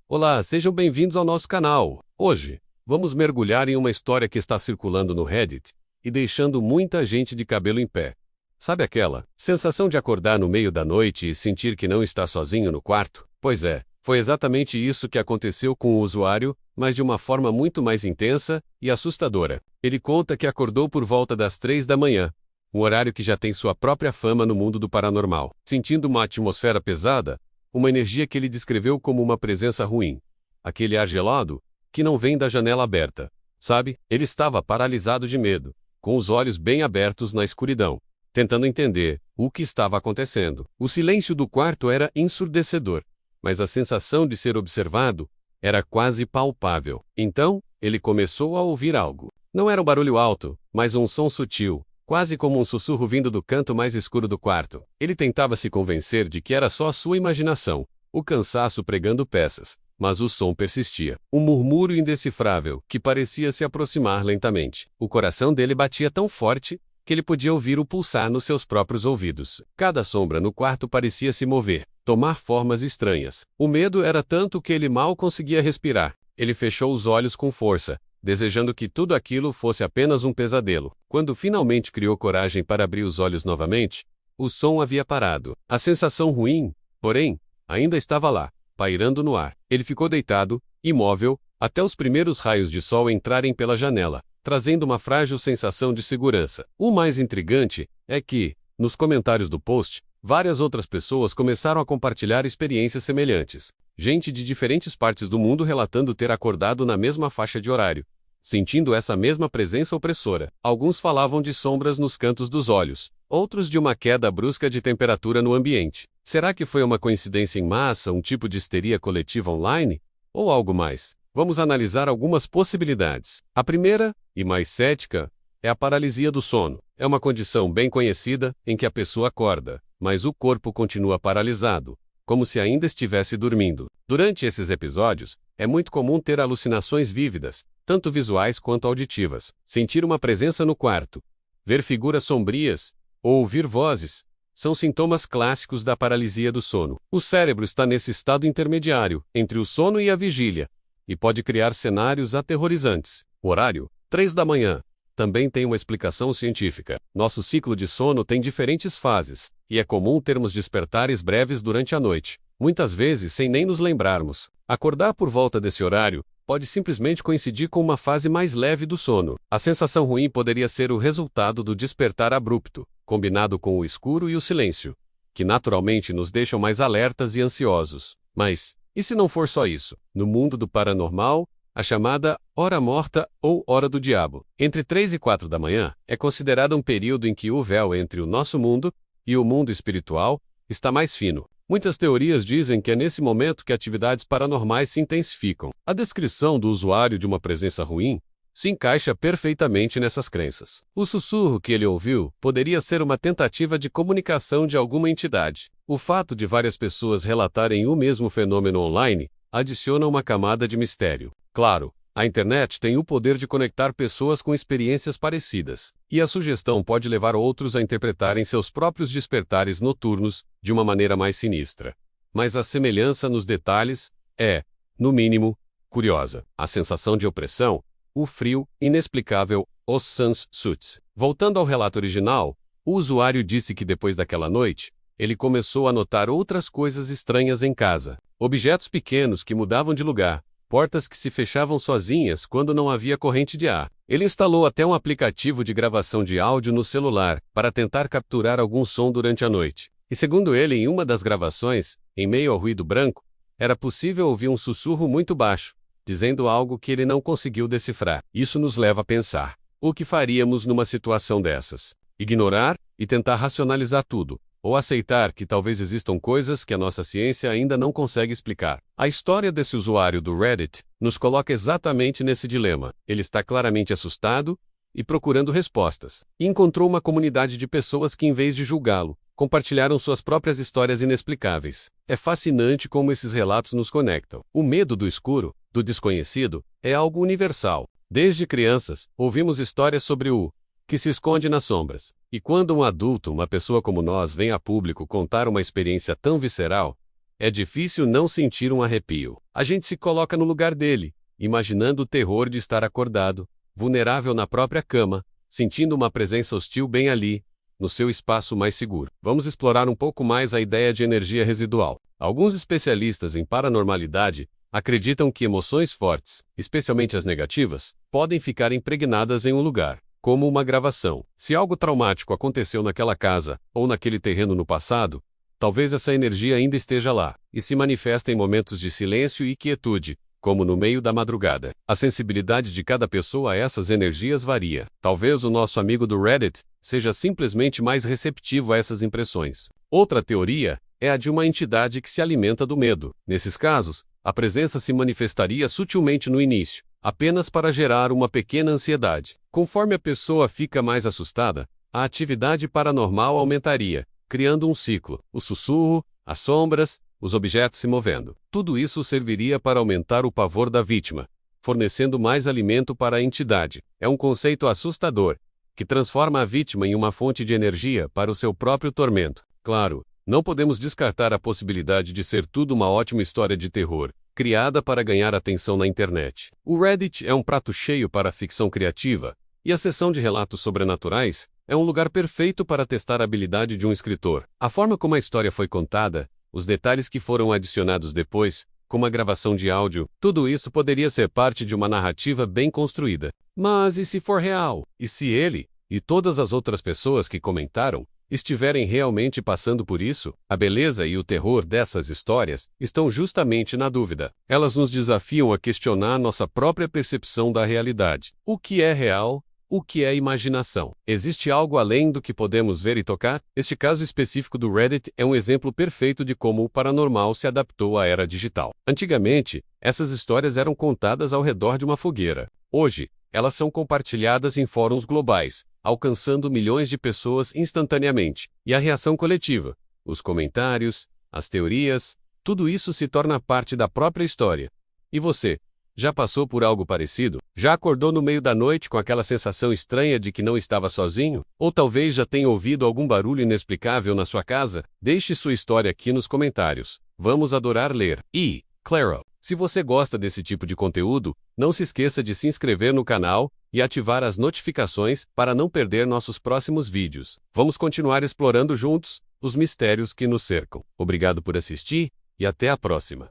Olá, sejam bem-vindos ao nosso canal. Hoje, vamos mergulhar em uma história que está circulando no Reddit e deixando muita gente de cabelo em pé. Sabe aquela sensação de acordar no meio da noite e sentir que não está sozinho no quarto? Pois é, foi exatamente isso que aconteceu com o usuário, mas de uma forma muito mais intensa e assustadora. Ele conta que acordou por volta das 3 da manhã, um horário que já tem sua própria fama no mundo do paranormal, sentindo uma atmosfera pesada, uma energia que ele descreveu como uma presença ruim. Aquele ar gelado, que não vem da janela aberta. Sabe, ele estava paralisado de medo, com os olhos bem abertos na escuridão, tentando entender o que estava acontecendo. O silêncio do quarto era ensurdecedor, mas a sensação de ser observado era quase palpável. Então, ele começou a ouvir algo. Não era um barulho alto, mas um som sutil, quase como um sussurro vindo do canto mais escuro do quarto. Ele tentava se convencer de que era só a sua imaginação, o cansaço pregando peças, mas o som persistia. Um murmúrio indecifrável que parecia se aproximar lentamente. O coração dele batia tão forte que ele podia ouvir o pulsar nos seus próprios ouvidos. Cada sombra no quarto parecia se mover, tomar formas estranhas. O medo era tanto que ele mal conseguia respirar. Ele fechou os olhos com força, desejando que tudo aquilo fosse apenas um pesadelo. Quando finalmente criou coragem para abrir os olhos novamente, o som havia parado. A sensação ruim, porém, ainda estava lá, pairando no ar. Ele ficou deitado, imóvel, até os primeiros raios de sol entrarem pela janela, trazendo uma frágil sensação de segurança. O mais intrigante é que, nos comentários do post, várias outras pessoas começaram a compartilhar experiências semelhantes. Gente de diferentes partes do mundo relatando ter acordado na mesma faixa de horário, sentindo essa mesma presença opressora. Alguns falavam de sombras nos cantos dos olhos, outros de uma queda brusca de temperatura no ambiente. Será que foi uma coincidência em massa, um tipo de histeria coletiva online? Ou algo mais? Vamos analisar algumas possibilidades. A primeira, e mais cética, é a paralisia do sono. É uma condição bem conhecida em que a pessoa acorda, mas o corpo continua paralisado, como se ainda estivesse dormindo. Durante esses episódios, é muito comum ter alucinações vívidas, tanto visuais quanto auditivas, sentir uma presença no quarto, ver figuras sombrias, ou ouvir vozes, são sintomas clássicos da paralisia do sono. O cérebro está nesse estado intermediário, entre o sono e a vigília, e pode criar cenários aterrorizantes. O horário, 3 da manhã, também tem uma explicação científica. Nosso ciclo de sono tem diferentes fases, e é comum termos despertares breves durante a noite, muitas vezes sem nem nos lembrarmos. Acordar por volta desse horário pode simplesmente coincidir com uma fase mais leve do sono. A sensação ruim poderia ser o resultado do despertar abrupto, combinado com o escuro e o silêncio, que naturalmente nos deixam mais alertas e ansiosos. Mas, e se não for só isso? No mundo do paranormal, a chamada hora morta ou hora do diabo, entre 3 e 4 da manhã, é considerada um período em que o véu entre o nosso mundo e o mundo espiritual está mais fino. Muitas teorias dizem que é nesse momento que atividades paranormais se intensificam. A descrição do usuário de uma presença ruim se encaixa perfeitamente nessas crenças. O sussurro que ele ouviu poderia ser uma tentativa de comunicação de alguma entidade. O fato de várias pessoas relatarem o mesmo fenômeno online adiciona uma camada de mistério. Claro, a internet tem o poder de conectar pessoas com experiências parecidas, e a sugestão pode levar outros a interpretarem seus próprios despertares noturnos de uma maneira mais sinistra. Mas a semelhança nos detalhes é, no mínimo, curiosa. A sensação de opressão, o frio, inexplicável, os sunsets. Voltando ao relato original, o usuário disse que depois daquela noite, ele começou a notar outras coisas estranhas em casa. Objetos pequenos que mudavam de lugar, portas que se fechavam sozinhas quando não havia corrente de ar. Ele instalou até um aplicativo de gravação de áudio no celular para tentar capturar algum som durante a noite. E segundo ele, em uma das gravações, em meio ao ruído branco, era possível ouvir um sussurro muito baixo, dizendo algo que ele não conseguiu decifrar. Isso nos leva a pensar: o que faríamos numa situação dessas? Ignorar e tentar racionalizar tudo, ou aceitar que talvez existam coisas que a nossa ciência ainda não consegue explicar. A história desse usuário do Reddit nos coloca exatamente nesse dilema. Ele está claramente assustado e procurando respostas. E encontrou uma comunidade de pessoas que, em vez de julgá-lo, compartilharam suas próprias histórias inexplicáveis. É fascinante como esses relatos nos conectam. O medo do escuro, do desconhecido, é algo universal. Desde crianças, ouvimos histórias sobre o que se esconde nas sombras. E quando um adulto, uma pessoa como nós, vem a público contar uma experiência tão visceral, É difícil não sentir um arrepio. A gente se coloca no lugar dele, imaginando o terror de estar acordado, vulnerável na própria cama, sentindo uma presença hostil bem ali, no seu espaço mais seguro. Vamos explorar um pouco mais a ideia de energia residual. Alguns especialistas em paranormalidade acreditam que emoções fortes, especialmente as negativas, podem ficar impregnadas em um lugar, como uma gravação. Se algo traumático aconteceu naquela casa ou naquele terreno no passado, talvez essa energia ainda esteja lá e se manifesta em momentos de silêncio e quietude, como no meio da madrugada. A sensibilidade de cada pessoa a essas energias varia. Talvez o nosso amigo do Reddit seja simplesmente mais receptivo a essas impressões. Outra teoria é a de uma entidade que se alimenta do medo. Nesses casos, a presença se manifestaria sutilmente no início, apenas para gerar uma pequena ansiedade. Conforme a pessoa fica mais assustada, a atividade paranormal aumentaria, criando um ciclo: o sussurro, as sombras, os objetos se movendo. Tudo isso serviria para aumentar o pavor da vítima, fornecendo mais alimento para a entidade. É um conceito assustador, que transforma a vítima em uma fonte de energia para o seu próprio tormento. Claro, não podemos descartar a possibilidade de ser tudo uma ótima história de terror, criada para ganhar atenção na internet. O Reddit é um prato cheio para a ficção criativa, e a seção de relatos sobrenaturais é um lugar perfeito para testar a habilidade de um escritor. A forma como a história foi contada, os detalhes que foram adicionados depois, como a gravação de áudio, tudo isso poderia ser parte de uma narrativa bem construída. Mas e se for real? E se ele, e todas as outras pessoas que comentaram, estiverem realmente passando por isso? A beleza e o terror dessas histórias estão justamente na dúvida. Elas nos desafiam a questionar nossa própria percepção da realidade. O que é real? O que é imaginação? Existe algo além do que podemos ver e tocar? Este caso específico do Reddit é um exemplo perfeito de como o paranormal se adaptou à era digital. Antigamente, essas histórias eram contadas ao redor de uma fogueira. Hoje, elas são compartilhadas em fóruns globais, alcançando milhões de pessoas instantaneamente. E a reação coletiva, os comentários, as teorias, tudo isso se torna parte da própria história. E você? Já passou por algo parecido? Já acordou no meio da noite com aquela sensação estranha de que não estava sozinho? Ou talvez já tenha ouvido algum barulho inexplicável na sua casa? Deixe sua história aqui nos comentários. Vamos adorar ler. E, claro, se você gosta desse tipo de conteúdo, não se esqueça de se inscrever no canal e ativar as notificações para não perder nossos próximos vídeos. Vamos continuar explorando juntos os mistérios que nos cercam. Obrigado por assistir e até a próxima.